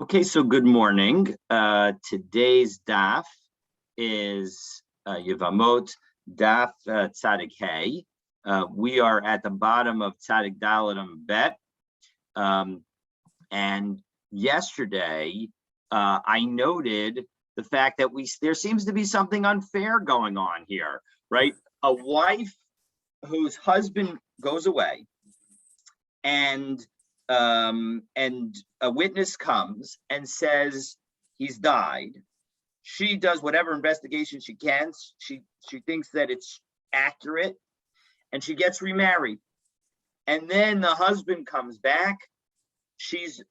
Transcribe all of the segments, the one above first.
Okay, so good morning. Today's daf is Yevamot daf Tzadik Hey. We are at the bottom of Tzadik Dalet Bet. And yesterday, I noted the fact that there seems to be something unfair going on here, right? A wife whose husband goes away and a witness comes and says he's died. She does whatever investigation she can. She thinks that it's accurate, and she gets remarried. And then the husband comes back. She's,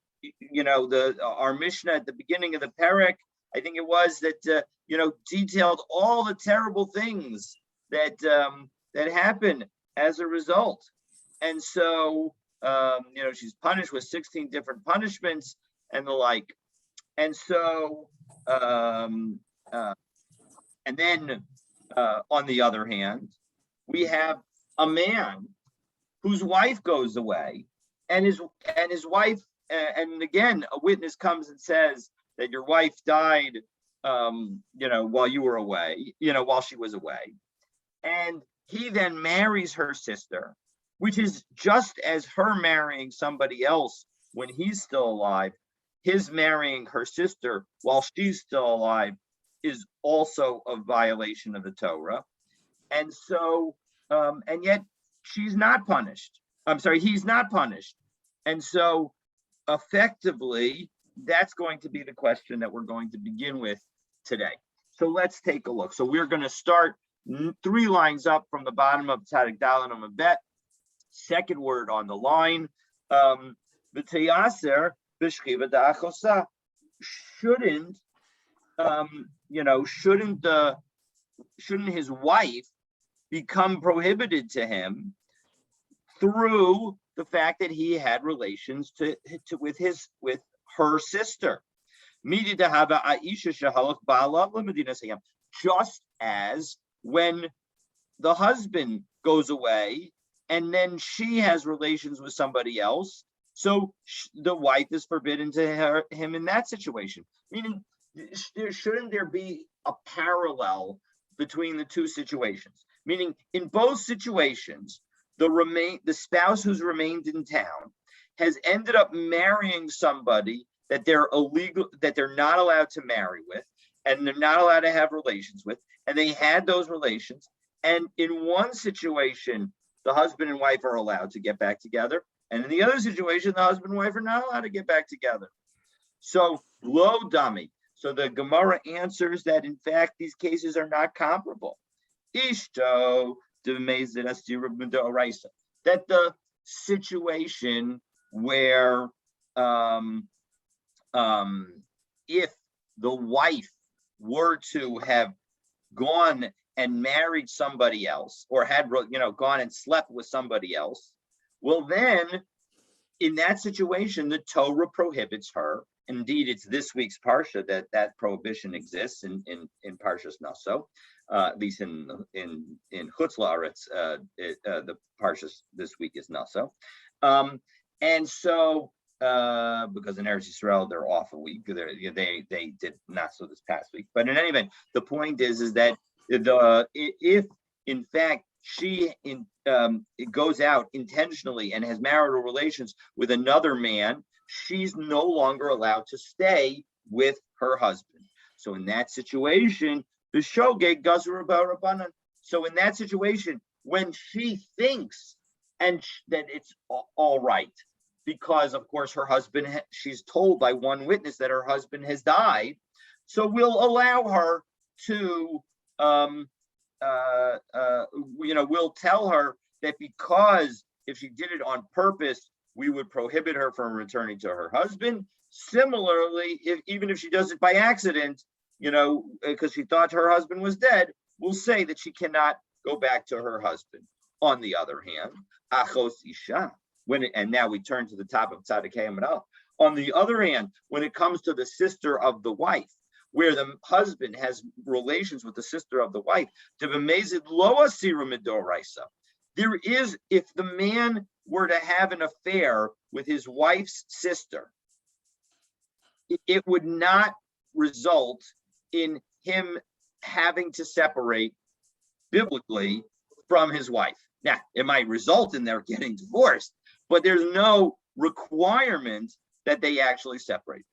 our Mishnah at the beginning of the Perek, I think it was that detailed all the terrible things that happen as a result. And so she's punished with 16 different punishments and the like. And so, and then on the other hand, we have a man whose wife goes away, and his wife, and again, a witness comes and says that your wife died, while you were away, while she was away. And he then marries her sister, which is just as her marrying somebody else when he's still alive. His marrying her sister while she's still alive is also a violation of the Torah. And so, and yet she's not punished. He's not punished. And so effectively, that's going to be the question that we're going to begin with today. So let's take a look. So we're going to start 3 lines up from the bottom of Tzadik Dalet Amud Bet. Second word on the line, v'teyaser b'shchiva da'achosa. Shouldn't his wife become prohibited to him through the fact that he had relations with her sister? Just as when the husband goes away and then she has relations with somebody else, so the wife is forbidden to him in that situation. Meaning, shouldn't there be a parallel between the two situations? Meaning, in both situations, the spouse who's remained in town has ended up marrying somebody that they're not allowed to marry with, and they're not allowed to have relations with, and they had those relations. And in one situation, the husband and wife are allowed to get back together. And in the other situation, the husband and wife are not allowed to get back together. So, lo dami. So the Gemara answers that, in fact, these cases are not comparable. Ishto that the situation where if the wife were to have gone and married somebody else, or had gone and slept with somebody else, well, then in that situation the Torah prohibits her. Indeed, it's this week's parsha that prohibition exists in Parshas Naso, at least in Chutz La'aretz. The parsha this week is Naso, and so because in Eretz Yisrael they're off a week. They did Naso this past week, but in any event, the point is that if in fact she goes out intentionally and has marital relations with another man, she's no longer allowed to stay with her husband. So in that situation, the shogeg gazur b'rabanan. So in that situation, when she thinks that it's all right, because of course her husband, she's told by one witness that her husband has died, so we'll allow her to, we'll tell her that because if she did it on purpose, we would prohibit her from returning to her husband. Similarly, even if she does it by accident, because she thought her husband was dead, we'll say that she cannot go back to her husband. On the other hand, achos isha, and now we turn to the top of Tzadik Hey Amud Aleph. On the other hand, when it comes to the sister of the wife, where the husband has relations with the sister of the wife, there is, if the man were to have an affair with his wife's sister, it would not result in him having to separate biblically from his wife. Now, it might result in their getting divorced, but there's no requirement that they actually separate.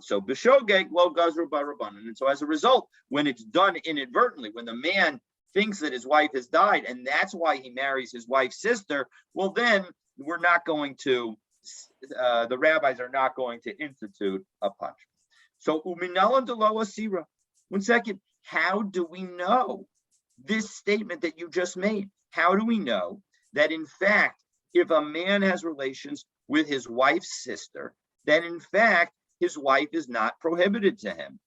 So b'shogeg lo gazru barabanan. And so as a result, when it's done inadvertently, when the man thinks that his wife has died and that's why he marries his wife's sister, well, then we're not going to, the rabbis are not going to institute a punishment. So uminalan de lo asira. One second, how do we know this statement that you just made? How do we know that in fact, if a man has relations with his wife's sister, then in fact, his wife is not prohibited to him?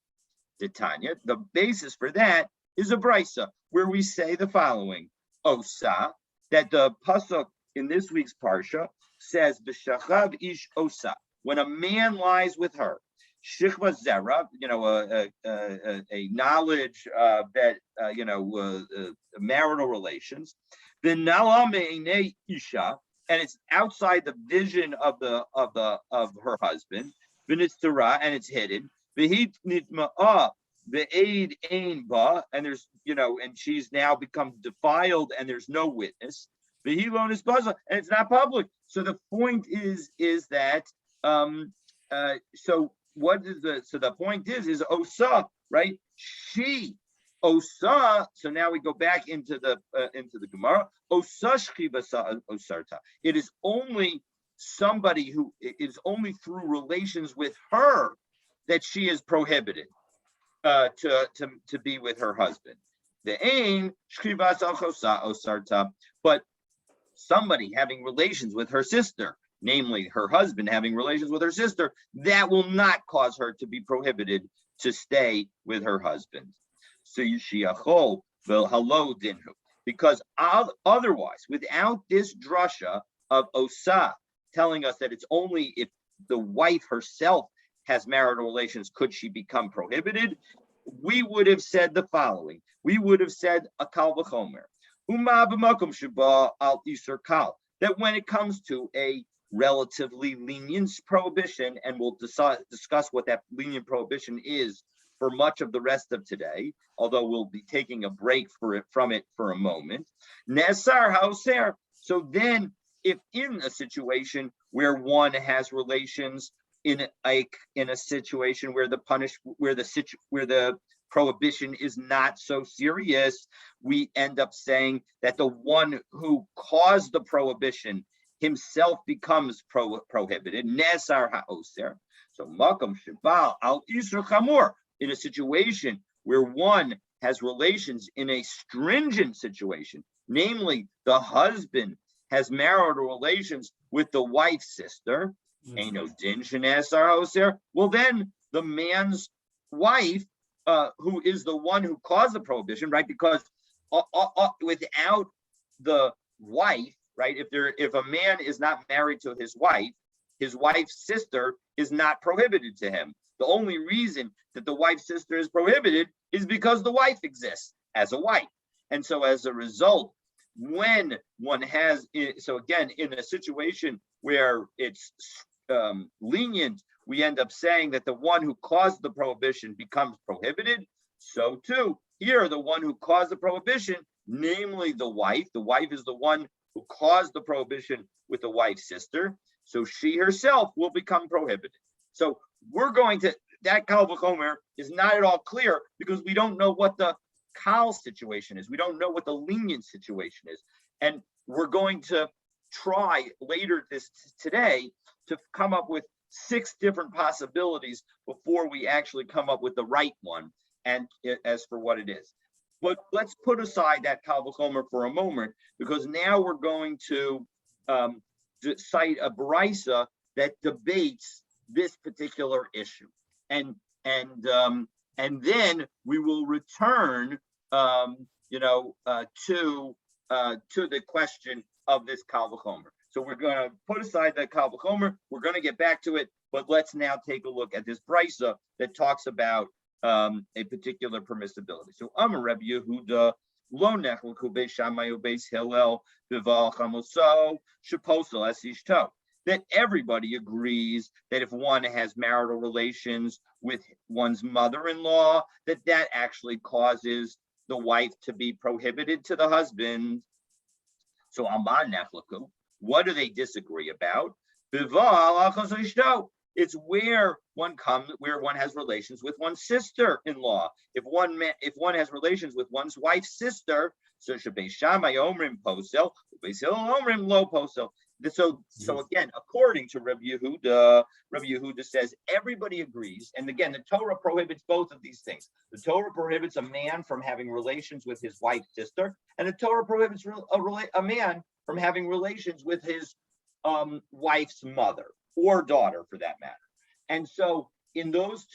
Tanya, the basis for that is a brisa where we say the following: Osa, that the pasuk in this week's parsha says, "B'shachav ish osa," when a man lies with her, shikva zera, a knowledge that marital relations, v'nala me'inei isha, and it's outside the vision of her husband, v'nitztara, and it's hidden, v'hit nitma'a, v'eid ein ba, and there's and she's now become defiled, and there's no witness, v'hilon is baza, and it's not public. So the point is that so the point is osa, right? She osa. So now we go back into the Gemara. Osa shchivasa osarta. It is only somebody who is only through relations with her that she is prohibited to be with her husband. The ain shchivasa osarta, but somebody having relations with her sister, namely her husband having relations with her sister, that will not cause her to be prohibited to stay with her husband. So yishiachol v'halo dinhu, because otherwise, without this drasha of osa telling us that it's only if the wife herself has marital relations could she become prohibited, we would have said the following. We would have said a kal v'chomer, uma b'makom sheba al isur kal, that when it comes to a relatively lenient prohibition, and we'll discuss what that lenient prohibition is for much of the rest of today, although we'll be taking a break from it for a moment. Nesar haoser. So then, if in a situation where one has relations in a situation where the prohibition is not so serious, we end up saying that the one who caused the prohibition himself becomes prohibited. Nesar haoser. So makam shebal al isur chamur, in a situation where one has relations in a stringent situation, namely the husband has marital relations with the wife's sister, well, then the man's wife, who is the one who caused the prohibition, right? Because without the wife, right? If a man is not married to his wife's sister is not prohibited to him. The only reason that the wife's sister is prohibited is because the wife exists as a wife. And so as a result, when one has, so again, in a situation where it's lenient, we end up saying that the one who caused the prohibition becomes prohibited. So too, here, the one who caused the prohibition, namely the wife is the one who caused the prohibition with the wife's sister. So she herself will become prohibited. So we're going to, that kal v'chomer is not at all clear because we don't know what the kal situation is. We don't know what the lenient situation is. And we're going to try later today to come up with 6 different possibilities before we actually come up with the right one and as for what it is. But let's put aside that kal v'chomer for a moment, because now we're going to cite a brisa that debates this particular issue, and then we will return, to the question of this kal v'chomer. So we're going to put aside that kal v'chomer. We're going to get back to it, but let's now take a look at this brisa that talks about a particular permissibility. So Amar Rabbi Yehuda lo nechel beis Shammai ubeis Hillel b'val chamoso sheposel es ishto. that everybody agrees that if one has marital relations with one's mother-in-law, that actually causes the wife to be prohibited to the husband. So Alman Neflaku, what do they disagree about? It's where one has relations with one's sister-in-law. If one has relations with one's wife's sister, so Beis Shammai omrim posel, Beis Hillel omrim lo posel. So again, according to Rabbi Yehuda says everybody agrees. And again, the Torah prohibits both of these things. The Torah prohibits a man from having relations with his wife's sister, and the Torah prohibits a man from having relations with his wife's mother or daughter, for that matter. And so, in those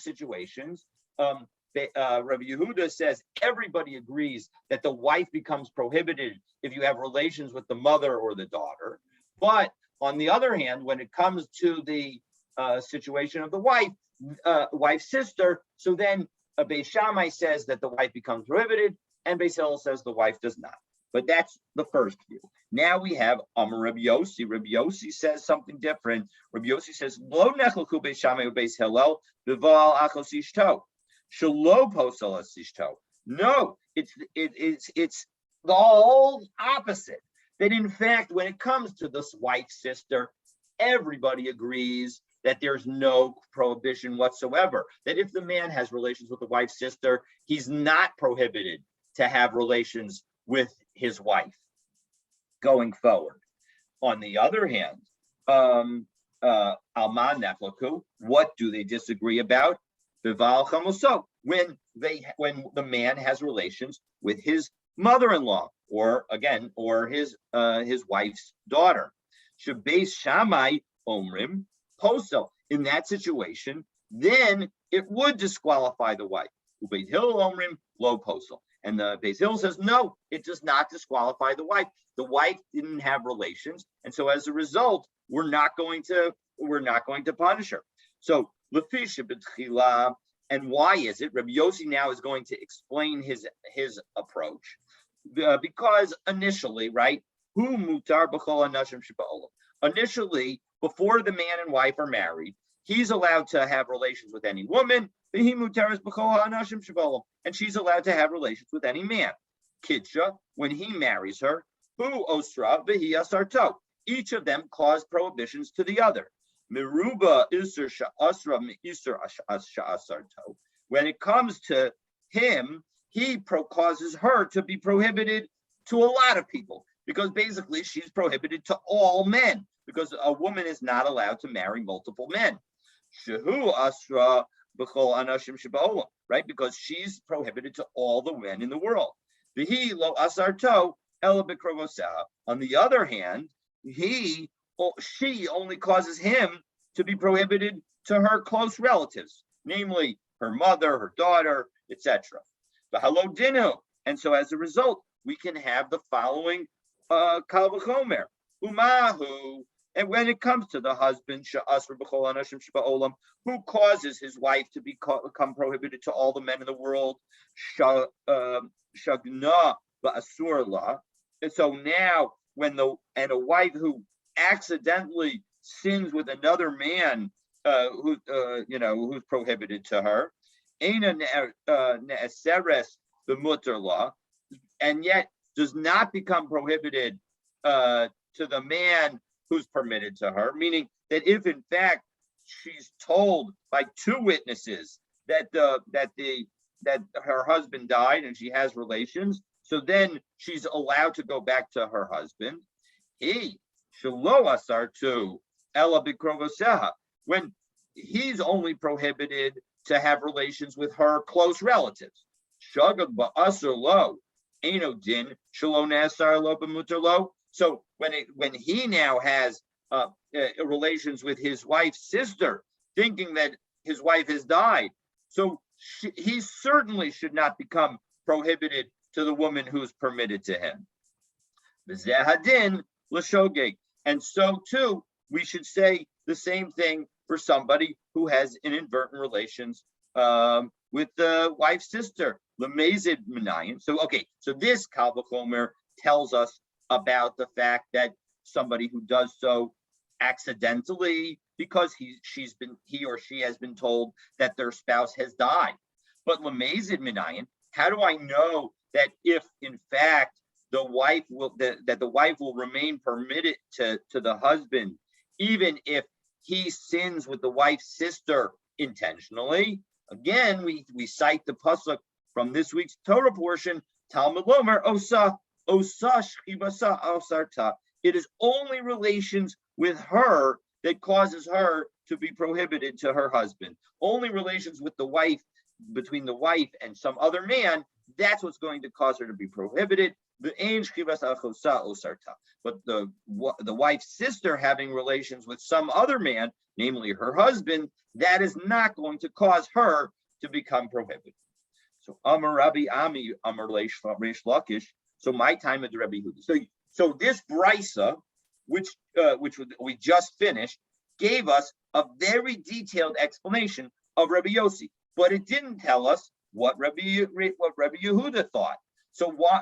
situations, Rabbi Yehuda says everybody agrees that the wife becomes prohibited if you have relations with the mother or the daughter. But on the other hand, when it comes to the situation of the wife's sister, so then Beis Shammai says that the wife becomes prohibited, and Beis Hillel says the wife does not. But that's the first view. Now we have Amar Rabbi Yossi. Rabbi Yossi says something different. Rabbi Yossi says, Lo nechelchu Beis Shammai u'Beis Hillel b'val achos ishto. Shelo posel es ishto. No, it's the whole opposite. That in fact, when it comes to this wife's sister, everybody agrees that there's no prohibition whatsoever. That if the man has relations with the wife's sister, he's not prohibited to have relations with his wife going forward. On the other hand, Alman Neflaku, what do they disagree about? Bival Chamuso, when the man has relations with his mother-in-law, or his wife's daughter. Beis Shammai omrim posel. In that situation, then it would disqualify the wife. Beis Hillel omrim lo posel. And the Beis Hillel says, no, it does not disqualify the wife. The wife didn't have relations, and so as a result, we're not going to punish her. So lefisha b'tchila, and why is it? Rabbi Yossi now is going to explain his approach, because initially, right, hu mutar b'chol hanashim sheba'olam. Initially, before the man and wife are married, he's allowed to have relations with any woman. And she's allowed to have relations with any man. Kidsha, when he marries her, hu osra v'hi asarto. Each of them cause prohibitions to the other. Meruba isur sha'asra me'isur sha'asarto. When it comes to him, he causes her to be prohibited to a lot of people, because basically she's prohibited to all men, because a woman is not allowed to marry multiple men. Shehu asra b'chol anashim sheba'olam, right? Because she's prohibited to all the men in the world. V'hi lo asarto ela b'krovoseha. On the other hand, she only causes him to be prohibited to her close relatives, namely her mother, her daughter, etc. V'halo dinu. And so as a result, we can have the following kal v'chomer. Umahu. And when it comes to the husband, who causes his wife to become prohibited to all the men in the world, and so now when a wife who accidentally sins with another man, who's prohibited to her, and yet does not become prohibited to the man who's permitted to her, meaning that if in fact she's told by two witnesses that her husband died and she has relations, so then she's allowed to go back to her husband. When he's only prohibited to have relations with her close relatives. So when he now has relations with his wife's sister, thinking that his wife has died, so he certainly should not become prohibited to the woman who's permitted to him. And so too, we should say the same thing for somebody who has inadvertent relations with the wife's sister. So this Kal V'chomer tells us about the fact that somebody who does so accidentally because he or she has been told that their spouse has died. But lamezid minayin, how do I know that if in fact the wife will that the wife will remain permitted to the husband, even if he sins with the wife's sister intentionally? Again, we cite the pasuk from this week's Torah portion, Talmud Lomer, Osa Shchibasa Osarta. It is only relations with her that causes her to be prohibited to her husband. Only relations with the wife, between the wife and some other man, that's what's going to cause her to be prohibited. But the wife's sister having relations with some other man, namely her husband, that is not going to cause her to become prohibited. So Amar Rabbi Ami Amar Reish Lakish. So my time at Rabbi Huda. So this brisa, which we just finished, gave us a very detailed explanation of Rabbi Yossi, but it didn't tell us what Rabbi Yehuda thought. So why?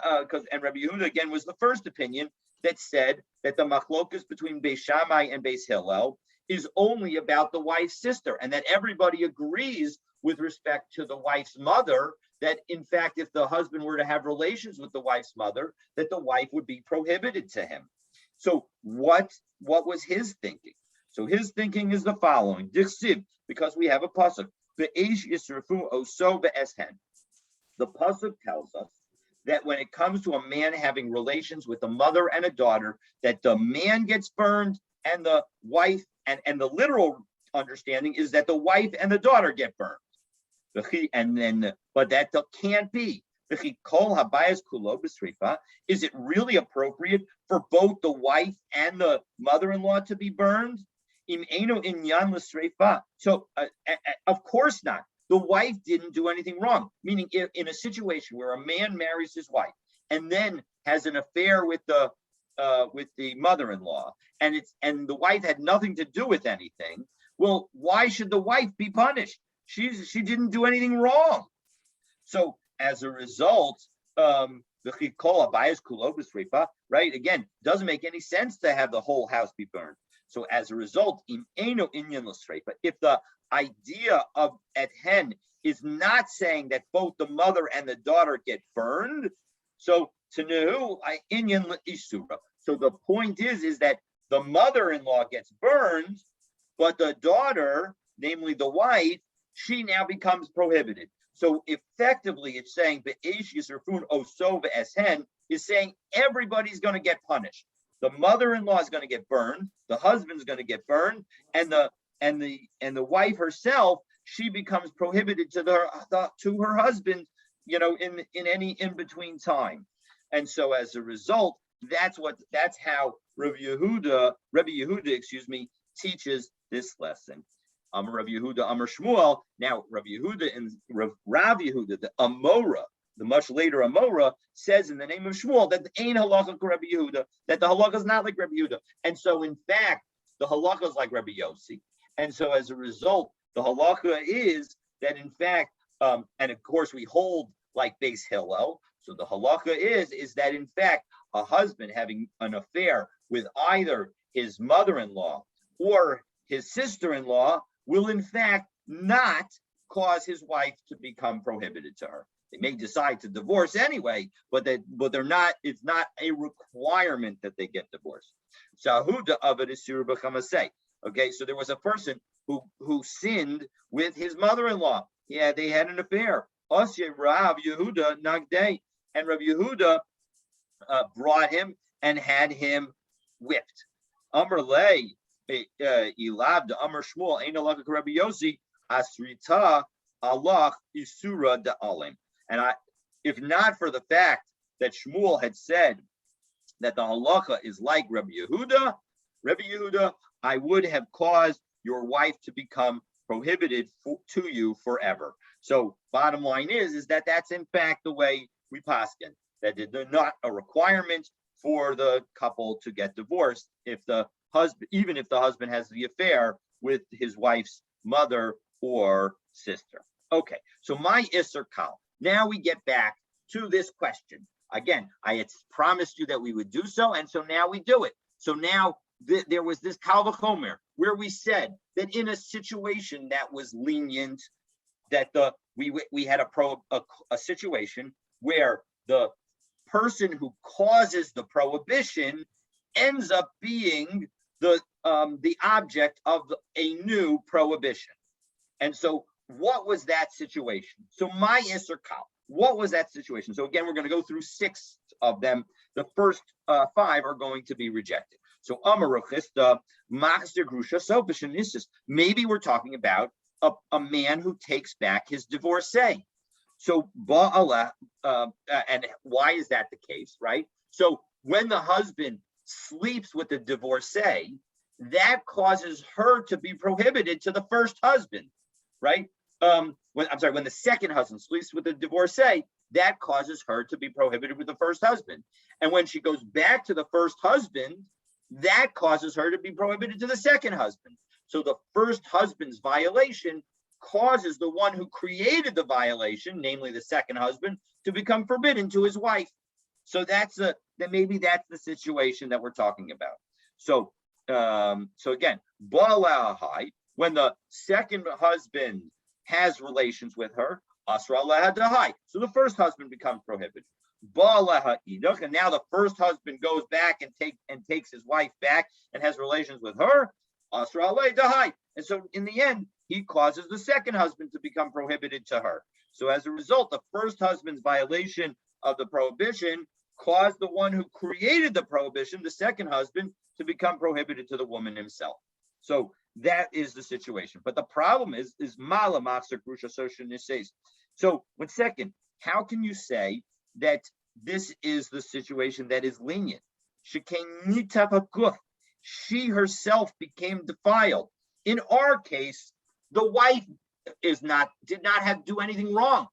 And Rabbi Yehuda again was the first opinion that said that the machlokas between Beis Shammai and Beis Hillel is only about the wife's sister, and that everybody agrees with respect to the wife's mother that in fact, if the husband were to have relations with the wife's mother, that the wife would be prohibited to him. So what was his thinking? So his thinking is the following: Dichsiv, because we have a pasuk, Be'esh Yisrafu Oso Be'eshen. The pasuk tells us that when it comes to a man having relations with a mother and a daughter, that the man gets burned and the wife, and the literal understanding is that the wife and the daughter get burned. But that can't be. Is it really appropriate for both the wife and the mother-in-law to be burned? So, of course not. The wife didn't do anything wrong. Meaning, if in a situation where a man marries his wife and then has an affair with the mother-in-law, and the wife had nothing to do with anything, well, why should the wife be punished? She didn't do anything wrong. So as a result, the chikol abayis kulo b'srifa, right? Again, doesn't make any sense to have the whole house be burned. So as a result, im eno inyan l'srifa, if the idea of at hen is not saying that both the mother and the daughter get burned, so tenu inyan l'isura. So the point is that the mother-in-law gets burned, but the daughter, namely the wife, she now becomes prohibited. So effectively, it's saying Be'esh Yisrafun Oso Ve'eshen is saying everybody's going to get punished. The mother-in-law is going to get burned, the husband's going to get burned, and the wife herself, she becomes prohibited to her husband, in any in-between time. And so as a result, that's how Rabbi Yehuda, teaches this lesson. Amar Rabbi Yehuda, Amar Shmuel. Now, Rabbi Yehuda and Rav Yehuda, the Amora, the much later Amora, says in the name of Shmuel that the ain't halakha Rabbi Yehuda, that the halakha is not like Rabbi Yehuda. And so, in fact, the halakha is like Rabbi Yossi. And so, as a result, the halakha is that, in fact, and of course, we hold like Beis Hillel. So the halakha is that, in fact, a husband having an affair with either his mother-in-law or his sister-in-law will in fact not cause his wife to become prohibited to her. They may decide to divorce anyway, but they're not. It's not a requirement that they get divorced. Shahuda of it is say. Okay, so there was a person who sinned with his mother-in-law. Yeah, they had an affair. Osye Rav Yehuda Nagdei, and Rav Yehuda brought him and had him whipped. Amar lei. Ilab the Amar Shmuel ain't alaka Rabbi Yossi asrita Allah isura da alim. And if not for the fact that Shmuel had said that the halacha is like Rabbi Yehuda, I would have caused your wife to become prohibited to you forever. So bottom line is that that's in fact the way we paskin, that it's not a requirement for the couple to get divorced if the husband, even if the husband has the affair with his wife's mother or sister. Okay, so my Isser Kal. Now we get back to this question. Again, I had promised you that we would do so, and so now we do it. So now there was this Kal V'chomer where we said that in a situation that was lenient, that we had a situation where the person who causes the prohibition ends up being the object of a new prohibition. And so what was that situation? So my Isser Kal, what was that situation? So again, we're going to go through 6 of them. The first 5 are going to be rejected. So maybe we're talking about a man who takes back his divorcee. So and why is that the case, right? So when the husband sleeps with the divorcee, that causes her to be prohibited to the first husband, right? When the second husband sleeps with the divorcee, that causes her to be prohibited with the first husband. And when she goes back to the first husband, that causes her to be prohibited to the second husband. So the first husband's violation causes the one who created the violation, namely the second husband, to become forbidden to his wife. So maybe that's the situation that we're talking about. So again, when the second husband has relations with her, asra leha dahai. So the first husband becomes prohibited. And now the first husband goes back and takes his wife back and has relations with her, asra leha dahai. And so in the end, he causes the second husband to become prohibited to her. So as a result, the first husband's violation of the prohibition caused the one who created the prohibition, the second husband, to become prohibited to the woman himself. So that is the situation. But the problem is mala machzer grusha social nises. So 1 second, how can you say that this is the situation that is lenient? She herself became defiled. In our case, the wife did not do anything wrong.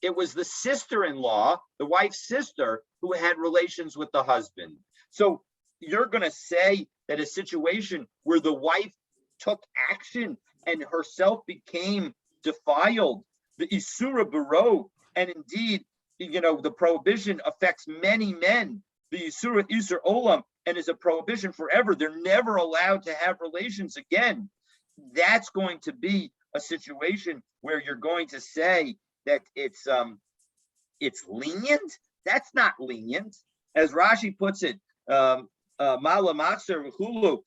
It was the sister-in-law, the wife's sister, who had relations with the husband. So you're going to say that a situation where the wife took action and herself became defiled, the Isura Baro, and indeed, the prohibition affects many men, the Isur Olam, and is a prohibition forever. They're never allowed to have relations again. That's going to be a situation where you're going to say that it's lenient. That's not lenient. As Rashi puts it, Mala Makser Hulu,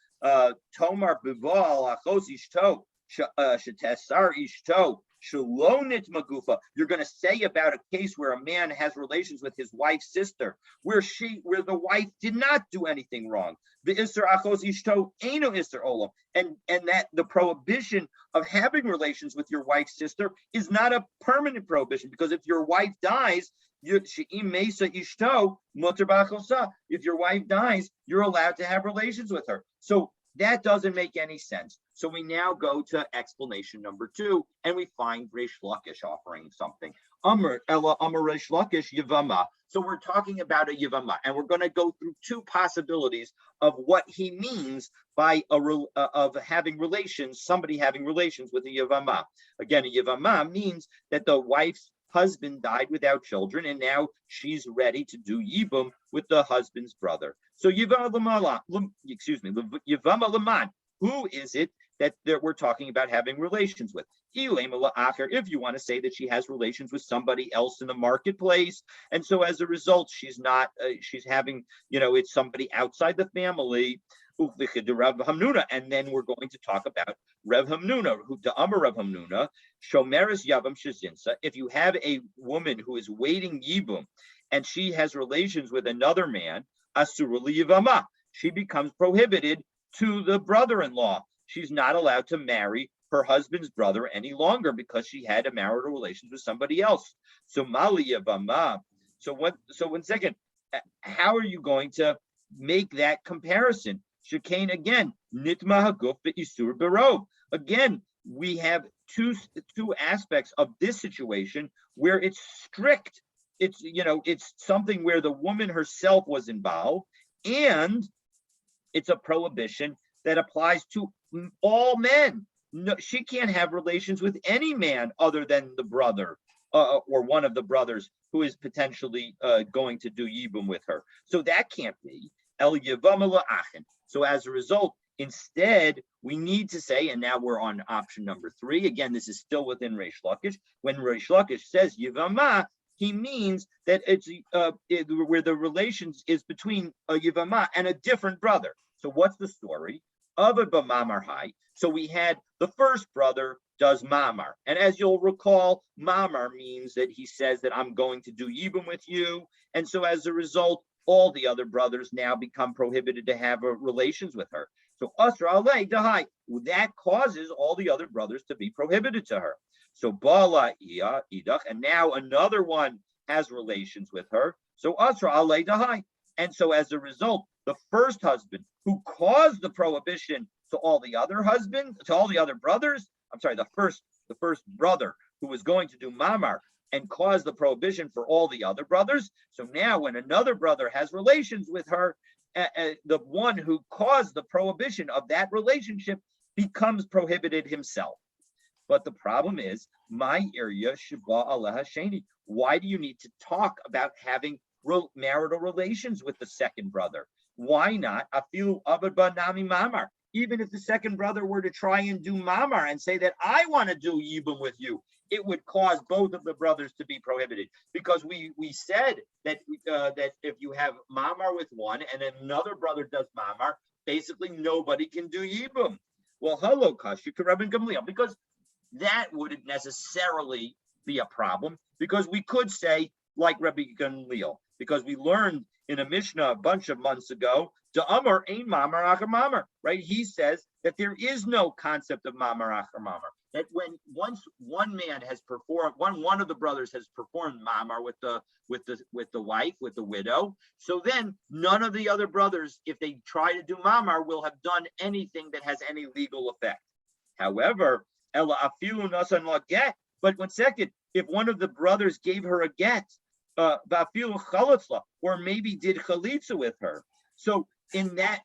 Tomar Bival Achos Ishto, Shetesar Ishto, Shalonit Magufa. You're going to say about a case where a man has relations with his wife's sister, where the wife did not do anything wrong. The Isser Achos Ishto Eino Isser Olam. And that the prohibition of having relations with your wife's sister is not a permanent prohibition, because if your wife dies, if your wife dies, you're allowed to have relations with her. So that doesn't make any sense. So we now go to explanation number 2, and we find Reish Lakish offering something. Amar Reish Lakish Yevama. So we're talking about a Yevama, and we're going to go through 2 possibilities of what he means by of having relations, somebody having relations with a Yevama. Again, a Yevama means that the wife's husband died without children, and now she's ready to do Yibum with the husband's brother. So Yevama Laman, who is it that we're talking about having relations with? If you want to say that she has relations with somebody else in the marketplace, and so as a result, she's having, it's somebody outside the family. And then we're going to talk about Rev Hamnuna, who to Amar Rev Hamnuna, Shomeres Yavam Shazinsa. If you have a woman who is waiting Yibum and she has relations with another man, Asuruli Yivama, she becomes prohibited to the brother-in-law. She's not allowed to marry her husband's brother any longer because she had a marital relations with somebody else. So Mali Yivama. So 1 second, how are you going to make that comparison? Shekain again, nitma haguf be'isur bero. Again, we have two aspects of this situation where it's strict. It's something where the woman herself was involved, and it's a prohibition that applies to all men. No, she can't have relations with any man other than the brother. or one of the brothers who is potentially going to do yibum with her. So that can't be. El Yevamos la'achin. So as a result, instead, we need to say, and now we're on option number 3. Again, this is still within Reish Lakish. When Reish Lakish says Yevamah, he means that it's where the relations is between a Yevamah and a different brother. So what's the story? Of a B'mamar Hai. So we had the first brother does mamar. And as you'll recall, mamar means that he says that I'm going to do yibum with you. And so as a result, all the other brothers now become prohibited to have relations with her. So Asra alei dahai, that causes all the other brothers to be prohibited to her. So Bala idach, and now another one has relations with her. So Asra alei dahai. And so as a result, the first husband who caused the prohibition to all the other brothers, the first brother who was going to do mamar and cause the prohibition for all the other brothers. So now when another brother has relations with her, the one who caused the prohibition of that relationship becomes prohibited himself. But the problem is, my area sheba aleha sheni. Why do you need to talk about having marital relations with the second brother? Why not afilu abad nami mamar? Even if the second brother were to try and do mamar and say that I want to do yibum with you, it would cause both of the brothers to be prohibited, because we said that that if you have mamar with one and another brother does mamar, basically nobody can do yibum. Well, hello, Kashi, Rabbi Gamliel, because that wouldn't necessarily be a problem, because we could say like Rabbi Gamliel, because we learned in a Mishnah a bunch of months ago, to Amar ein mamar achar mamar, right? He says that there is no concept of mamar achar mamar. That when once one man has performed, one of the brothers has performed mamar with the wife, with the widow, so then none of the other brothers, if they try to do mamar, will have done anything that has any legal effect. However, ela afilu nasan la get. But one second, if one of the brothers gave her a get, or maybe did chalitza with her. So in that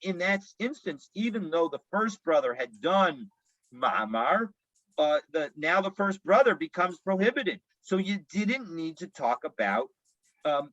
instance, even though the first brother had done mamar, now the first brother becomes prohibited. So you didn't need to talk about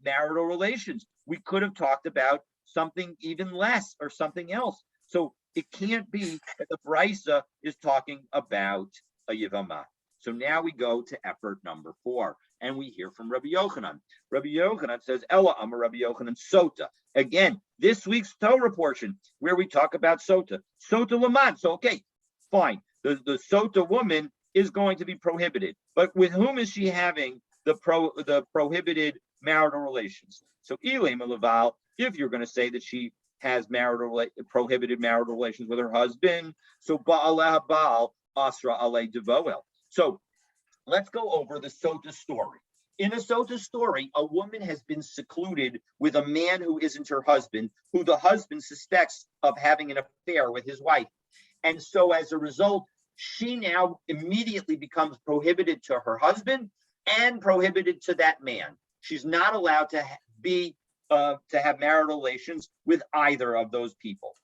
marital relations. We could have talked about something even less or something else. So it can't be that the Brisa is talking about a Yevamah. So now we go to effort number 4, and we hear from Rabbi Yochanan. Rabbi Yochanan says, Ella Amar Rabbi Yochanan Sota. Again, this week's Torah portion where we talk about Sota. Sota Laman. So, okay, fine. The Sota woman is going to be prohibited. But with whom is she having the prohibited marital relations? So, Ilay Malaval, if you're going to say that she has prohibited marital relations with her husband, so Ba'alah Baal Asra Alei Devoel. So let's go over the Sota story. In a Sota story, a woman has been secluded with a man who isn't her husband, who the husband suspects of having an affair with his wife. And so as a result, she now immediately becomes prohibited to her husband and prohibited to that man. She's not allowed to have marital relations with either of those people.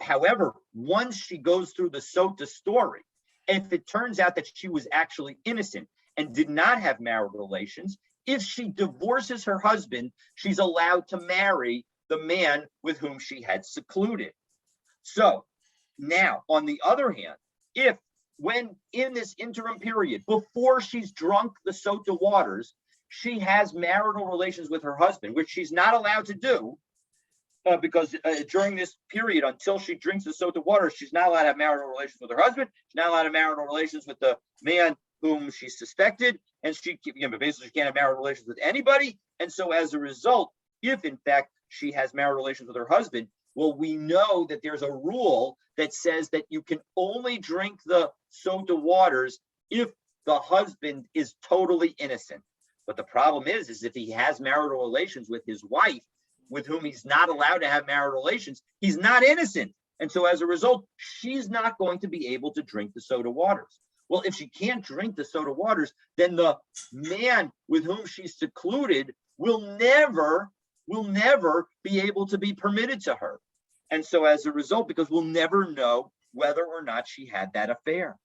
However, once she goes through the Sota story, if it turns out that she was actually innocent and did not have marital relations, if she divorces her husband, she's allowed to marry the man with whom she had secluded. So now, on the other hand, when in this interim period, before she's drunk the Sota waters, she has marital relations with her husband, which she's not allowed to do, because during this period, until she drinks the Sota water, she's not allowed to have marital relations with her husband. She's not allowed to have marital relations with the man whom she suspected, and basically she can't have marital relations with anybody. And so as a result, if in fact she has marital relations with her husband, well, we know that there's a rule that says that you can only drink the Sota waters if the husband is totally innocent. But the problem is if he has marital relations with his wife, with whom he's not allowed to have marital relations, he's not innocent. And so as a result, she's not going to be able to drink the Sota waters. Well, if she can't drink the Sota waters, then the man with whom she's secluded will never be able to be permitted to her. And so as a result, because we'll never know whether or not she had that affair.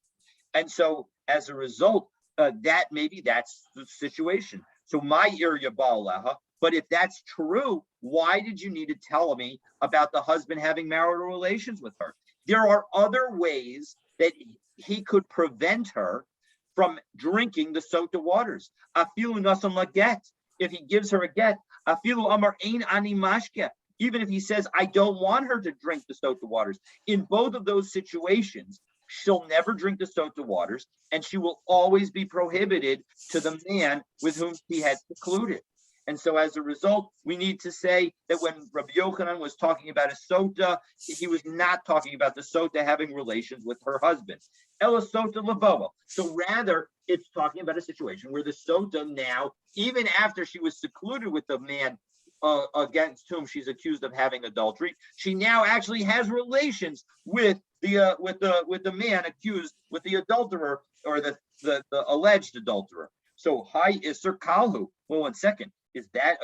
And so as a result, that maybe that's the situation. So my irya ba'aleha. But if that's true, why did you need to tell me about the husband having marital relations with her? There are other ways that he could prevent her from drinking the sota waters. Afilu nasan laget. If he gives her a get, afilu amar ein ani mashke. Even if he says, I don't want her to drink the sota waters. In both of those situations, she'll never drink the sota waters, and she will always be prohibited to the man with whom she had secluded. And so as a result, we need to say that when Rabbi Yochanan was talking about a sota, he was not talking about the sota having relations with her husband. Ela sota lavoa. So rather, it's talking about a situation where the sota now, even after she was secluded with the man against whom she's accused of having adultery, she now actually has relations with the man accused, with the adulterer or the alleged adulterer. So hi iser kalhu. Well, 1 second. Is that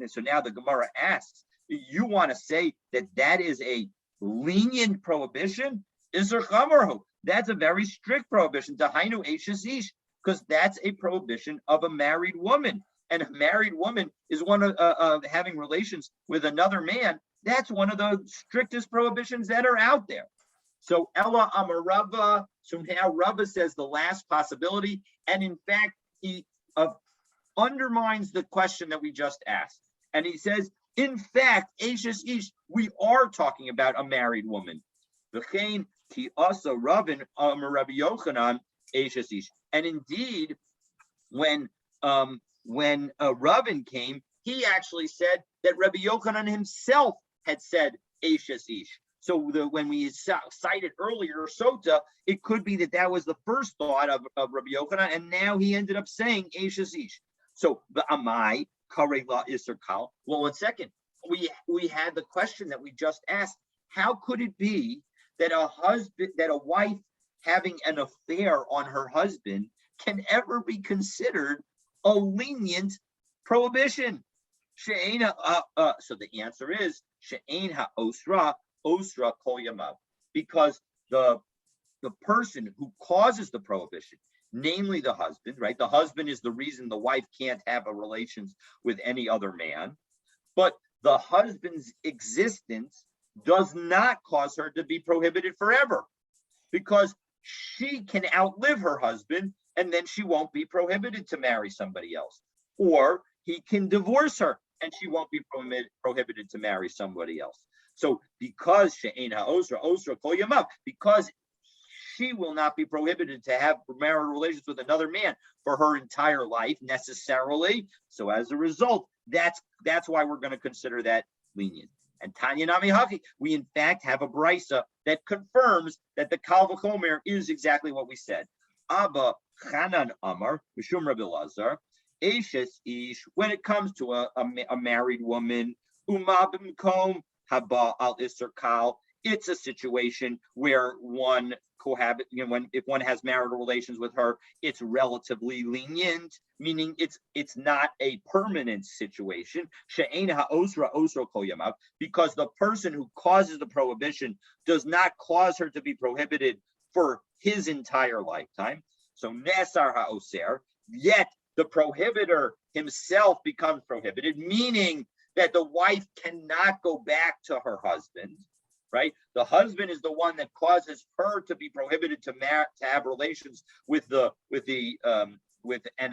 so? Now the Gemara asks, you want to say that is a lenient prohibition? Iser chamarhu. That's a very strict prohibition. Dahainu eishes ish, because that's a prohibition of a married woman. And a married woman is one of having relations with another man. That's one of the strictest prohibitions that are out there. So Ella Amarava. So now Rava says the last possibility, and in fact he undermines the question that we just asked, and he says, in fact, Eishes Ish, we are talking about a married woman. V'chein ki asa Ravin Rabbi Yochanan Eishes Ish, and indeed, when Ravin came, he actually said that Rabbi Yochanan himself had said Eishes Ish. So when we cited earlier Sota, it could be that was the first thought of Rabbi Yochanan, and now he ended up saying Eishes Ish. So the Amai Karela Iser Kal. Well, 1 second. We had the question that we just asked. How could it be that a wife having an affair on her husband can ever be considered a lenient prohibition? So the answer is She'ein ha'osra kol yamav, because the person who causes the prohibition, namely the husband, right? The husband is the reason the wife can't have a relations with any other man, but the husband's existence does not cause her to be prohibited forever, because she can outlive her husband and then she won't be prohibited to marry somebody else, or he can divorce her and she won't be prohibited to marry somebody else. So because she'ein ha'osra kol yamav, because she will not be prohibited to have marital relations with another man for her entire life necessarily. So as a result, that's why we're going to consider that lenient. And Tanya Nami Haki, we in fact have a brisa that confirms that the Kal V'chomer is exactly what we said. Abba Chanan Amar Mishum Rabbi Lazar Eishes Ish, when it comes to a married woman, Uma B'mkom Haba Al Iser Kal, it's a situation where one cohabit, if one has marital relations with her, it's relatively lenient, meaning it's not a permanent situation. She'ein ha'osra kol yamav, because the person who causes the prohibition does not cause her to be prohibited for his entire lifetime. So nesar ha'oser, yet the prohibitor himself becomes prohibited, meaning that the wife cannot go back to her husband. Right, the husband is the one that causes her to be prohibited to have relations with an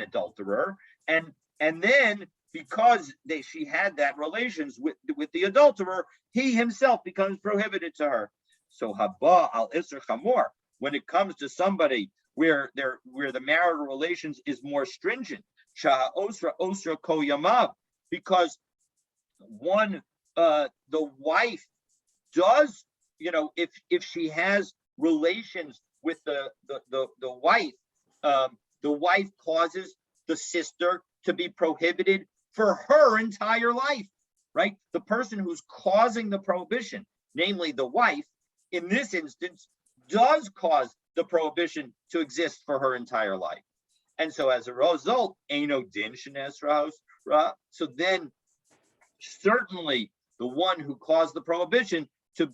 adulterer, and then because she had that relations with the adulterer, he himself becomes prohibited to her. So haba al iser chamor, when it comes to somebody where the marital relations is more stringent, shaha osra ko yamav, because the wife does, if she has relations with the wife, the wife causes the sister to be prohibited for her entire life, right? The person who's causing the prohibition, namely the wife, in this instance, does cause the prohibition to exist for her entire life. And so as a result, Eino Din Shenes Ra. So then certainly the one who caused the prohibition to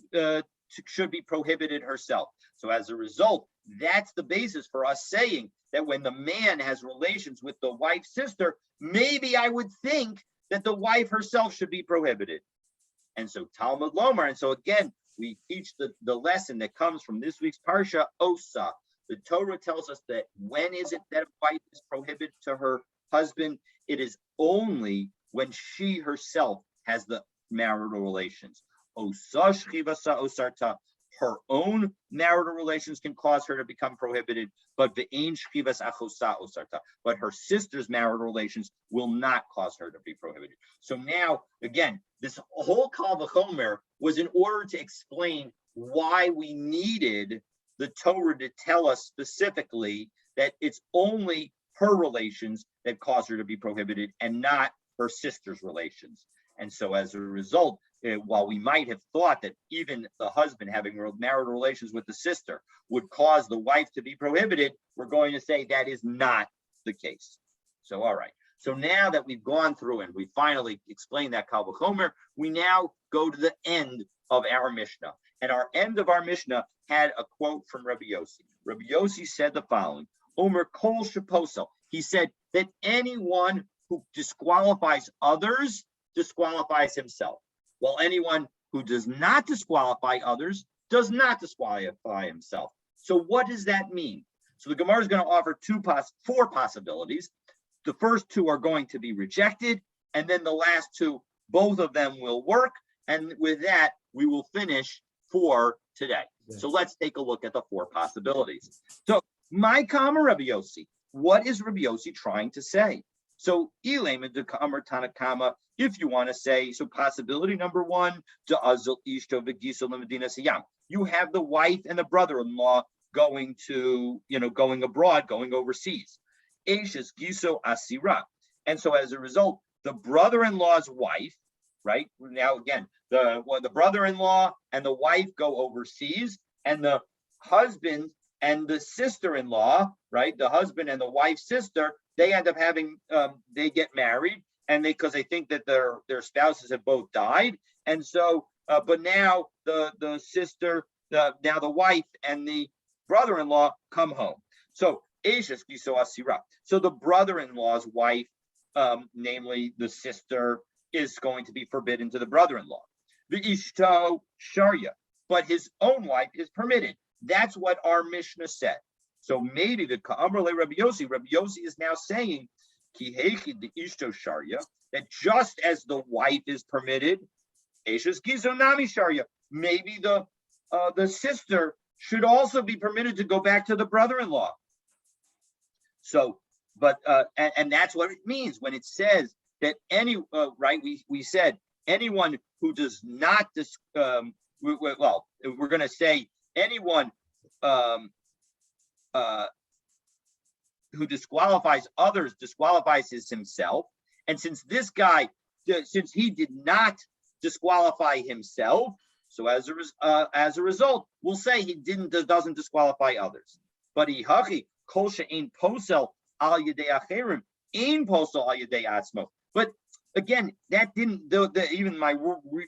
should be prohibited herself. So as a result, that's the basis for us saying that when the man has relations with the wife's sister, maybe I would think that the wife herself should be prohibited. And so Talmud Lomar, and so again, we teach the lesson that comes from this week's Parsha, Osa. The Torah tells us that when is it that a wife is prohibited to her husband? It is only when she herself has the marital relations. Osa shchivasa osarta. Her own marital relations can cause her to become prohibited, but ve'ein shchivas achosa osarta. But her sister's marital relations will not cause her to be prohibited. So now, again, this whole Kal V'chomer was in order to explain why we needed the Torah to tell us specifically that it's only her relations that cause her to be prohibited and not her sister's relations. And so as a result, while we might have thought that even the husband having marital relations with the sister would cause the wife to be prohibited, we're going to say that is not the case. So, all right. So now that we've gone through and we finally explained that Kal V'chomer, we now go to the end of our Mishnah. And our end of our Mishnah had a quote from Rabbi Yossi. Rabbi Yossi said the following, Omer kol sheposel. He said that anyone who disqualifies others disqualifies himself, while anyone who does not disqualify others does not disqualify himself. So what does that mean? So the Gemara is going to offer four possibilities. The first two are going to be rejected, and then the last two, both of them will work. And with that, we will finish for today. Yes. So let's take a look at the four possibilities. So, my Kama Rabbi Yossi, what is Rabbi Yossi trying to say? So, Ilema de Kamar Tanakama, if you want to say, so possibility number one, you have the wife and the brother-in-law going abroad, going overseas. Eishes Giso Asira. And so as a result, the brother-in-law's wife, right? Now again, the brother-in-law and the wife go overseas, and the husband and the sister-in-law, right? The husband and the wife's sister, they end up having, they get married, and because they think that their spouses have both died, and so, but now the sister, now the wife and the brother-in-law come home. So Eishes Giso Asira. So the brother-in-law's wife, namely the sister, is going to be forbidden to the brother-in-law. The Ishto Sharia, but his own wife is permitted. That's what our Mishnah said. So maybe the Ka'amrle Rabbi Yossi is now saying, Ki heichi the Ishto Sharia, that just as the wife is permitted, Eishes Giso Nami Sharia, maybe the sister should also be permitted to go back to the brother-in-law. So, but and that's what it means when it says that right? We said anyone who does not we're going to say anyone who disqualifies others disqualifies himself. And since this guy, since he did not disqualify himself, so as a result, we'll say he doesn't disqualify others. But kol she'ein posel al yedei acherim, ein posel al yedei atzmo. But again, that didn't. Even my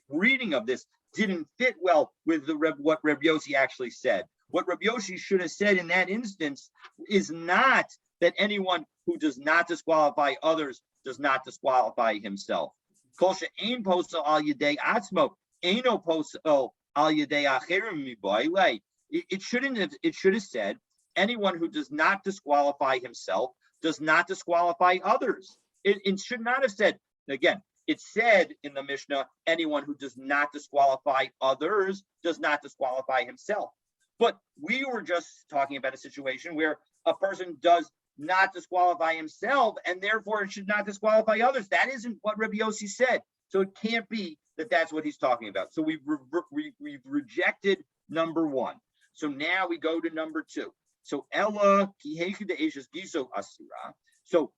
reading of this didn't fit well with what Reb Yossi actually said. What Reb Yossi should have said in that instance is not that anyone who does not disqualify others does not disqualify himself. Kol she'ein posel al yedei atzmo, eino posel al yedei acherim miboilei. It should have said anyone who does not disqualify himself does not disqualify others. It should not have said, again, it said in the Mishnah, anyone who does not disqualify others does not disqualify himself. But we were just talking about a situation where a person does not disqualify himself, and therefore it should not disqualify others. That isn't what Rabbi Yossi said. So it can't be that that's what he's talking about. So we've rejected number one. So now we go to number two. So Ella Kihechi de Eishes Giso Asira. So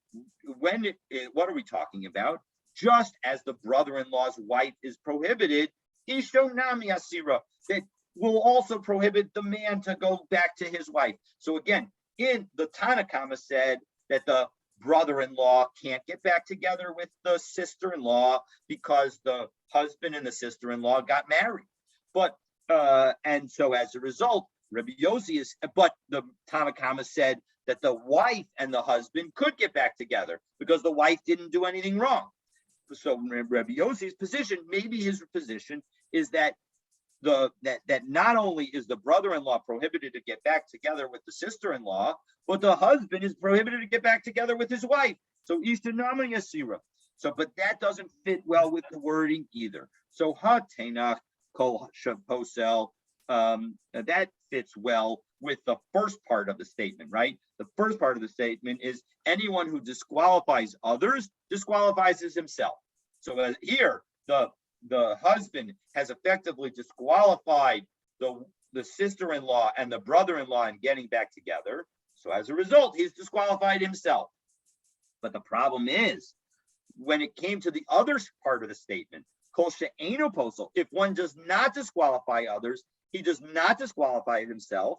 what are we talking about? Just as the brother-in-law's wife is prohibited, Ishto Nami Asira, that will also prohibit the man to go back to his wife. So again, in the Tanakama said that the brother-in-law can't get back together with the sister-in-law because the husband and the sister-in-law got married. But And so as a result, Rabbi Yossi but the Tanakama said that the wife and the husband could get back together because the wife didn't do anything wrong. So Rabbi Yossi's position, maybe his position, is that that not only is the brother-in-law prohibited to get back together with the sister-in-law, but the husband is prohibited to get back together with his wife. So Ishtanami Yasira. So, but that doesn't fit well with the wording either. So Ha Tenach Kol Posel, that fits well with the first part of the statement, right? The first part of the statement is anyone who disqualifies others disqualifies himself. So here, the husband has effectively disqualified the sister-in-law and the brother-in-law in getting back together. So as a result, he's disqualified himself. But the problem is, when it came to the other part of the statement, kol she'eino posel, if one does not disqualify others, he does not disqualify himself.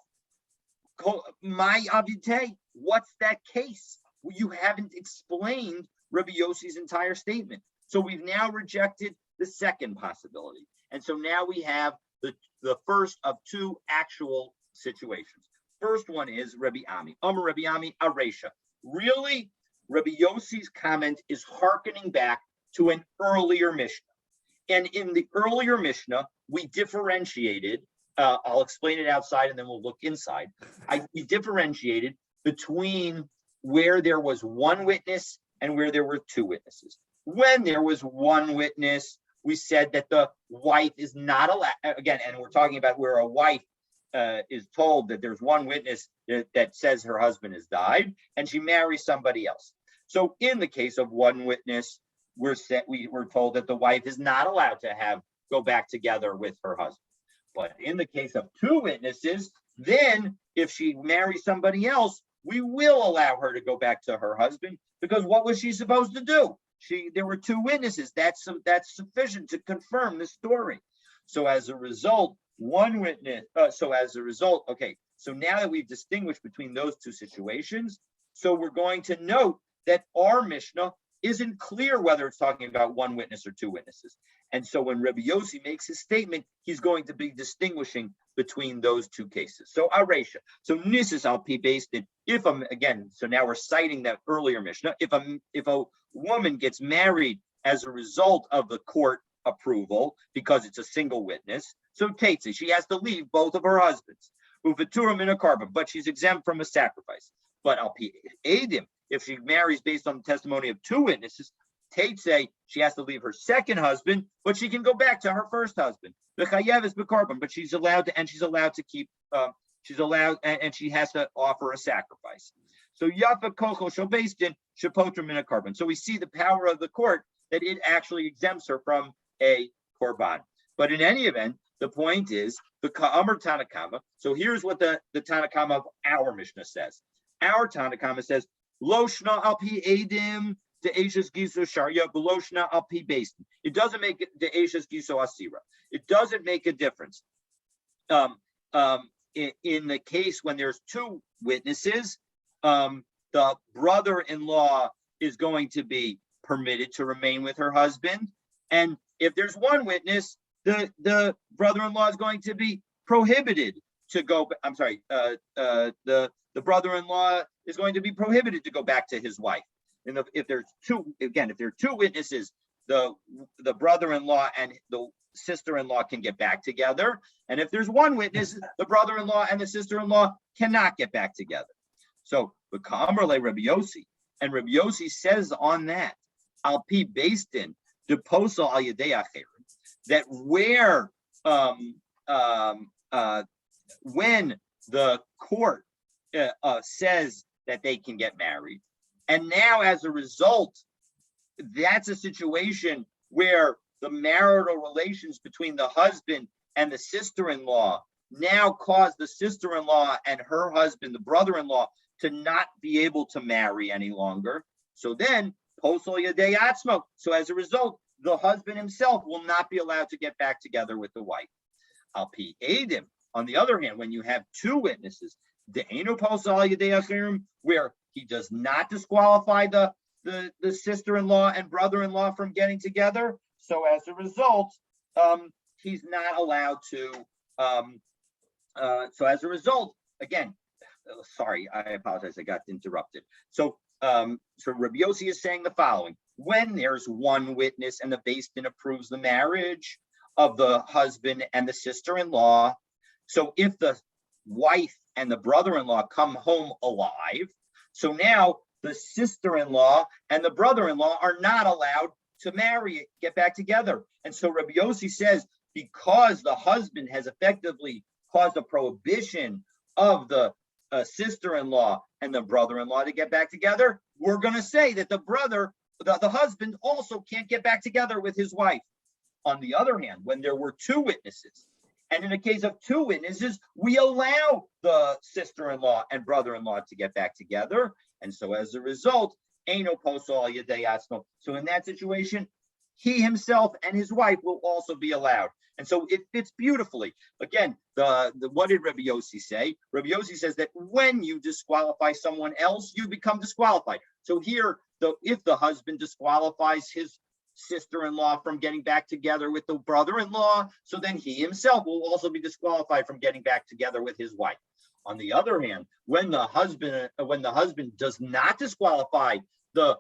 My avite, what's that case? Well, you haven't explained Rabbi Yossi's entire statement. So we've now rejected the second possibility. And so now we have the first of two actual situations. First one is Rabbi Ami. Rabbi Ami Aresha. Really, Rabbi Yossi's comment is hearkening back to an earlier Mishnah. And in the earlier Mishnah, we differentiated, I'll explain it outside and then we'll look inside. We differentiated between where there was one witness and where there were two witnesses. When there was one witness, we said that the wife is not allowed, again, and we're talking about where a wife is told that there's one witness that says her husband has died, and she marries somebody else. So in the case of one witness, we're told that the wife is not allowed to go back together with her husband. But in the case of two witnesses, then if she marries somebody else, we will allow her to go back to her husband, because what was she supposed to do? There were two witnesses. That's sufficient to confirm the story. So as a result, one witness. Okay. So now that we've distinguished between those two situations, so we're going to note that our Mishnah isn't clear whether it's talking about one witness or two witnesses. And so when Rabbi Yossi makes his statement, he's going to be distinguishing between those two cases. So Aresha. So Nisus al P based in so now we're citing that earlier Mishnah. If a woman gets married as a result of the court approval because it's a single witness, so Tatsi, she has to leave both of her husbands. Uvaturim in a carbon, but she's exempt from a sacrifice. But al P Adim, if she marries based on the testimony of two witnesses, Tatse, she has to leave her second husband, but she can go back to her first husband. The Chayev is Bekarban, but she's allowed to keep, and she has to offer a sacrifice. So Yafa Koko Shobastin Shapotrim in a carbon. So we see the power of the court that it actually exempts her from a korban. But in any event, the point is the Ka'amar Tanakama. So here's what the Tanakama of our Mishnah says. Our Tanakama says, Loshna al pi edim de Eishas Giso Sharia, Beloshna al pi Basin. It doesn't make it de Eishas Giso Asira. It doesn't make a difference. In the case when there's two witnesses, the brother-in-law is going to be permitted to remain with her husband. And if there's one witness, the brother-in-law is going to be prohibited to go. The brother-in-law is going to be prohibited to go back to his wife. And if there are two witnesses, the brother-in-law and the sister-in-law can get back together. And if there's one witness, the brother-in-law and the sister-in-law cannot get back together. So the Ka'amrle Rabbi Yossi, and Rabbi Yossi says on that, Al Pi based in Deposal al Yedei Acherim, that when the court says that they can get married, and now as a result, that's a situation where the marital relations between the husband and the sister-in-law now cause the sister-in-law and her husband, the brother-in-law, to not be able to marry any longer. So then, posol yadei atzmo. So as a result, the husband himself will not be allowed to get back together with the wife. Al pi edim. On the other hand, when you have two witnesses, de'enu posol yadei achirim, where he does not disqualify the sister-in-law and brother-in-law from getting together. So as a result, he's not allowed to So as a result, again, sorry, I apologize, I got interrupted. So Rabbi Yossi is saying the following: when there's one witness and the Beis Din approves the marriage of the husband and the sister-in-law, so if the wife and the brother-in-law come home alive, so now the sister-in-law and the brother-in-law are not allowed to marry, get back together. And so Rabbi Yossi says, because the husband has effectively caused a prohibition of the sister-in-law and the brother-in-law to get back together, we're going to say that the husband also can't get back together with his wife. On the other hand, when there were two witnesses, and in the case of two witnesses, we allow the sister-in-law and brother-in-law to get back together. And so as a result, Eino posol al yedei atzmo. So in that situation, he himself and his wife will also be allowed. And so it fits beautifully. Again, what did Rabbi Yossi say? Rabbi Yossi says that when you disqualify someone else, you become disqualified. So here, if the husband disqualifies his sister-in-law from getting back together with the brother-in-law, so then he himself will also be disqualified from getting back together with his wife. On the other hand, when the husband does not disqualify the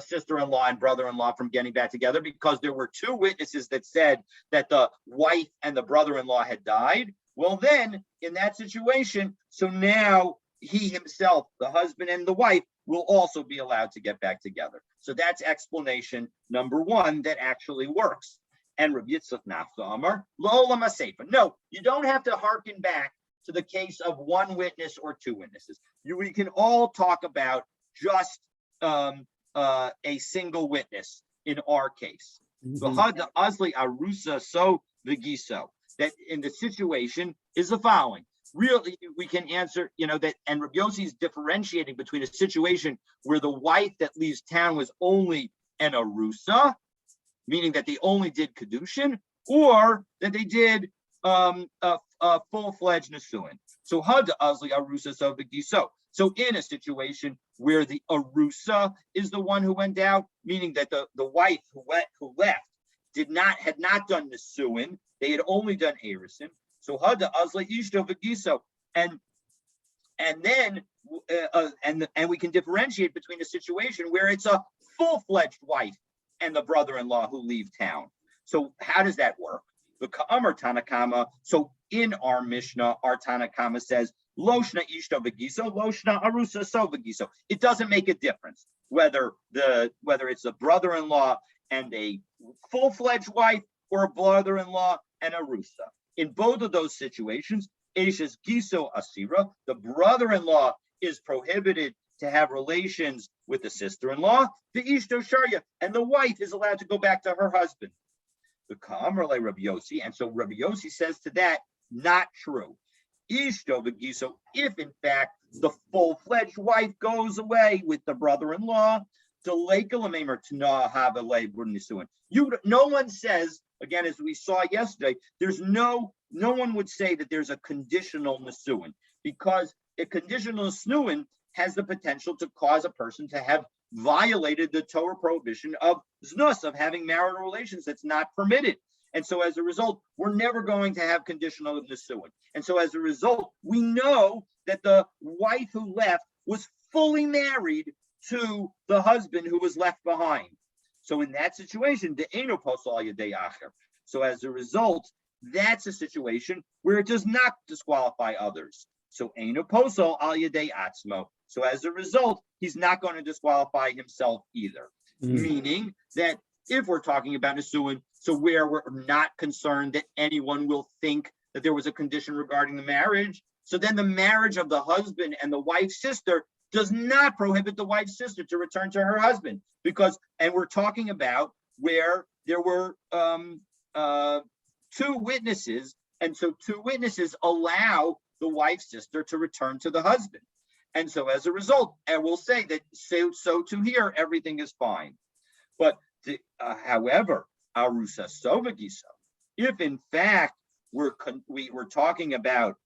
sister-in-law and brother-in-law from getting back together, because there were two witnesses that said that the wife and the brother-in-law had died, well then, in that situation, so now he himself, the husband and the wife, will also be allowed to get back together. So that's explanation number one that actually works. And Rabbi Yitzchak Nafla Amar, Lo Olam HaSeifa. No, you don't have to hearken back to the case of one witness or two witnesses. We can all talk about just a single witness in our case. That in the situation is the following. Really, we can answer, that, and Rabbi Yossi is differentiating between a situation where the wife that leaves town was only an arusa, meaning that they only did kedushin, or that they did a full-fledged nesuin. So had azli arusa so v'giso. So in a situation where the arusa is the one who went out, meaning that the wife who left had not done nesuin, they had only done erisin. So hada azla ishto v'giso, and then we can differentiate between a situation where it's a full-fledged wife and the brother-in-law who leave town. So how does that work? The ka'amar Tanakama. So in our Mishnah, our Tanakama says loshna ishto v'giso, loshna arusa so v'giso. It doesn't make a difference whether it's a brother-in-law and a full-fledged wife or a brother-in-law and a rusa. In both of those situations, Eshes Giso Asira, the brother-in-law is prohibited to have relations with the sister-in-law, the Ishto Sharya, and the wife is allowed to go back to her husband. The Ka'amrle Rabbi Yossi, and so Rabbi Yossi says to that, not true. Ishto Giso, if in fact the full-fledged wife goes away with the brother-in-law, no one says, again, as we saw yesterday, there's no one would say that there's a conditional nesuin, because a conditional nesuin has the potential to cause a person to have violated the Torah prohibition of znus, of having marital relations that's not permitted. And so as a result, we're never going to have conditional nesuin. And so as a result, we know that the wife who left was fully married to the husband who was left behind. So in that situation, the Eino posol al yedei acher. So as a result, that's a situation where it does not disqualify others. So Eino posol al yedei atzmo. So as a result, he's not going to disqualify himself either. Meaning that if we're talking about nesuin, so where we're not concerned that anyone will think that there was a condition regarding the marriage, so then the marriage of the husband and the wife's sister does not prohibit the wife's sister to return to her husband, and we're talking about where there were two witnesses, and so two witnesses allow the wife's sister to return to the husband. And so as a result, I will say that so to here, everything is fine. But however, arusa sovagiso, if in fact we're talking about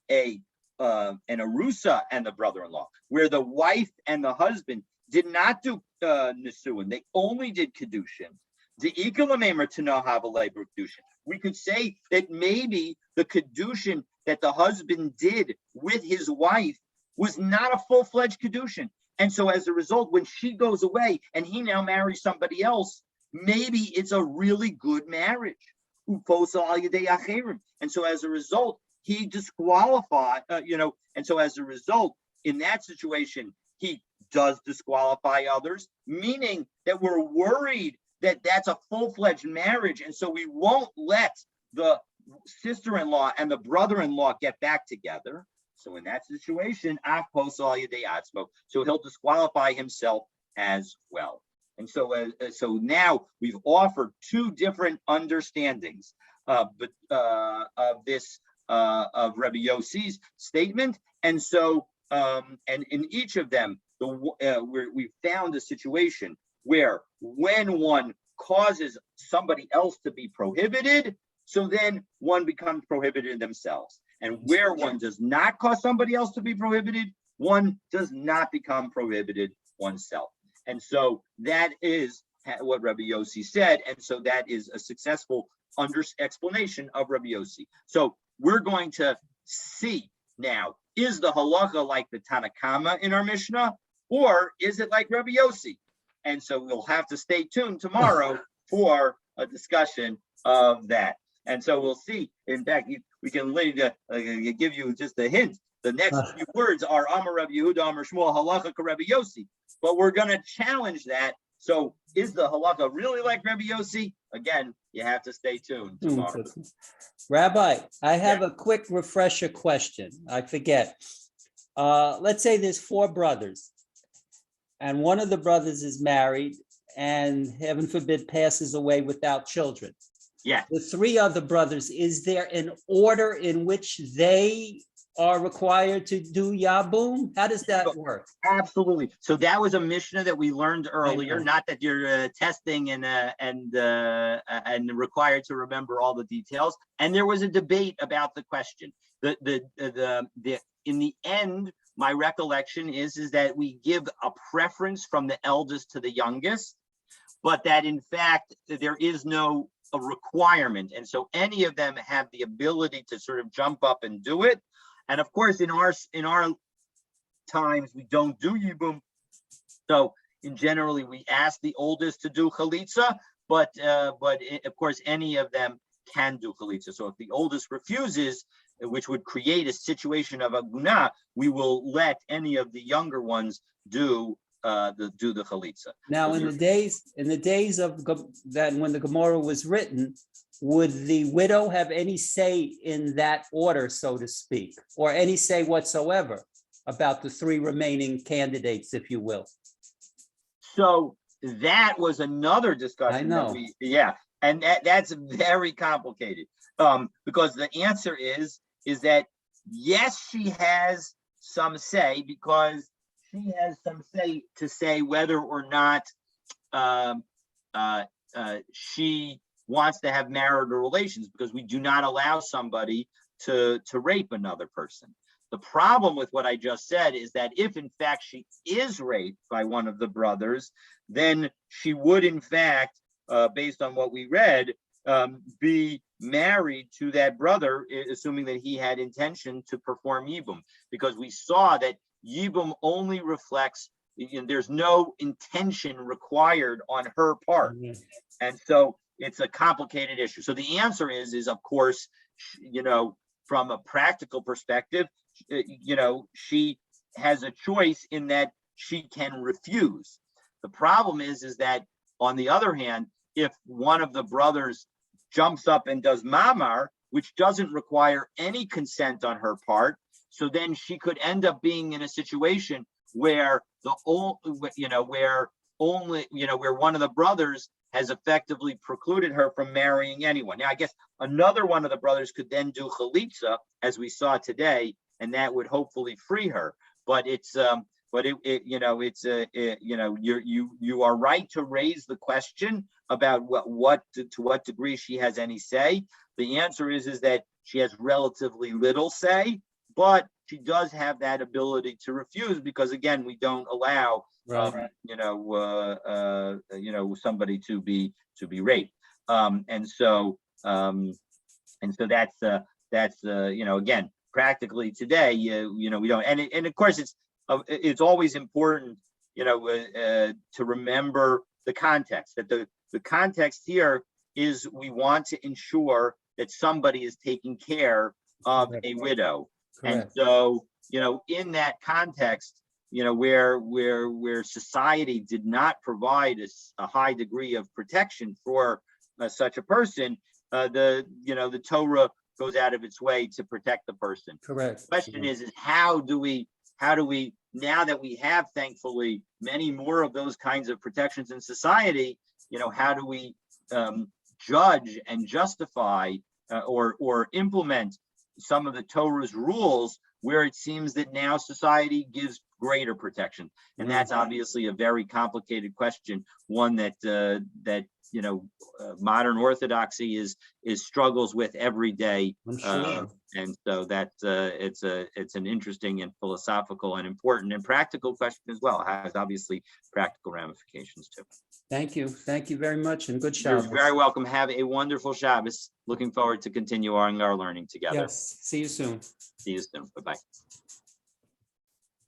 an arusa and the brother-in-law, where the wife and the husband did not do nesuin, they only did kedushin. The ikalamemer to know havalei kedushin. we could say that maybe the kedushin that the husband did with his wife was not a full-fledged kedushin. And so as a result, when she goes away and he now marries somebody else, maybe it's a really good marriage. And so as a result, he disqualified, and so as a result, in that situation, he does disqualify others, meaning that we're worried that that's a full-fledged marriage. And so we won't let the sister-in-law and the brother-in-law get back together. So in that situation, so he'll disqualify himself as well. And so, so now we've offered two different understandings of this of Rabbi Yossi's statement, and so and in each of them, we found a situation where when one causes somebody else to be prohibited, so then one becomes prohibited themselves. And where one does not cause somebody else to be prohibited, one does not become prohibited oneself. And so that is what Rabbi Yossi said. And so that is a successful explanation of Rabbi Yossi. So we're going to see now, is the halacha like the Tanakama in our Mishnah, or is it like Rabbi Yossi? And so we'll have to stay tuned tomorrow for a discussion of that. And so we'll see. In fact, we can give you just a hint. The next few words are Amar Rabbi Yehuda, Amar Shmuel, Halacha Rabbi Yossi. But we're going to challenge that. So is the halacha really like Rabbi Yossi? Again, you have to stay tuned tomorrow. Rabbi, I have a quick refresher question. I forget. Let's say there's 4 brothers, and one of the brothers is married and, heaven forbid, passes away without children. Yeah. The 3 other brothers, is there an order in which they are required to do Yabum? How does that work? Absolutely. So that was a Mishnah that we learned earlier. Not that you're testing and required to remember all the details. And there was a debate about the question. In the end, my recollection is that we give a preference from the eldest to the youngest, but that in fact there is no a requirement, and so any of them have the ability to sort of jump up and do it. And of course, in our times, we don't do Yibum. So in generally, we ask the oldest to do Chalitza, but of course, any of them can do Chalitza. So if the oldest refuses, which would create a situation of Aguna, we will let any of the younger ones do the Chalitza. Now, in the days of that, when the Gemara was written, would the widow have any say in that order, so to speak, or any say whatsoever about the 3 remaining candidates, if you will? So that was another discussion. I know. And that's very complicated, because the answer is that yes, she has some say, because she has some say to say whether or not she wants to have marital relations, because we do not allow somebody to rape another person. The problem with what I just said is that if in fact she is raped by one of the brothers, then she would in fact, based on what we read, be married to that brother, assuming that he had intention to perform Yibum, because we saw that Yibum only reflects, there's no intention required on her part. And so it's a complicated issue. So the answer is of course, from a practical perspective, she has a choice in that she can refuse. The problem is that on the other hand, if one of the brothers jumps up and does mamar, which doesn't require any consent on her part, so then she could end up being in a situation where where one of the brothers has effectively precluded her from marrying anyone. Now, I guess another one of the brothers could then do chalitza, as we saw today, and that would hopefully free her. But you are right to raise the question about to what degree she has any say. The answer is that she has relatively little say, but she does have that ability to refuse, because again, we don't allow somebody to be raped. And so And so that's again, practically today, we don't, and of course it's always important, to remember the context, that the context here is we want to ensure that somebody is taking care of Correct. a widow. And Correct. so, in that context, where society did not provide a high degree of protection for such a person, the Torah goes out of its way to protect the person. Correct. The question is how do we, now that we have, thankfully, many more of those kinds of protections in society, how do we judge and justify or implement some of the Torah's rules where it seems that now society gives greater protection? And that's obviously a very complicated question, one that modern Orthodoxy is struggles with every day. I'm sure. And so that's it's an interesting and philosophical and important and practical question as well. It has obviously practical ramifications too. Thank you. Thank you very much, and good You're Shabbos. very welcome. Have a wonderful Shabbos. Looking forward to continue our learning together. Yes. See you soon. See you soon. Bye-bye.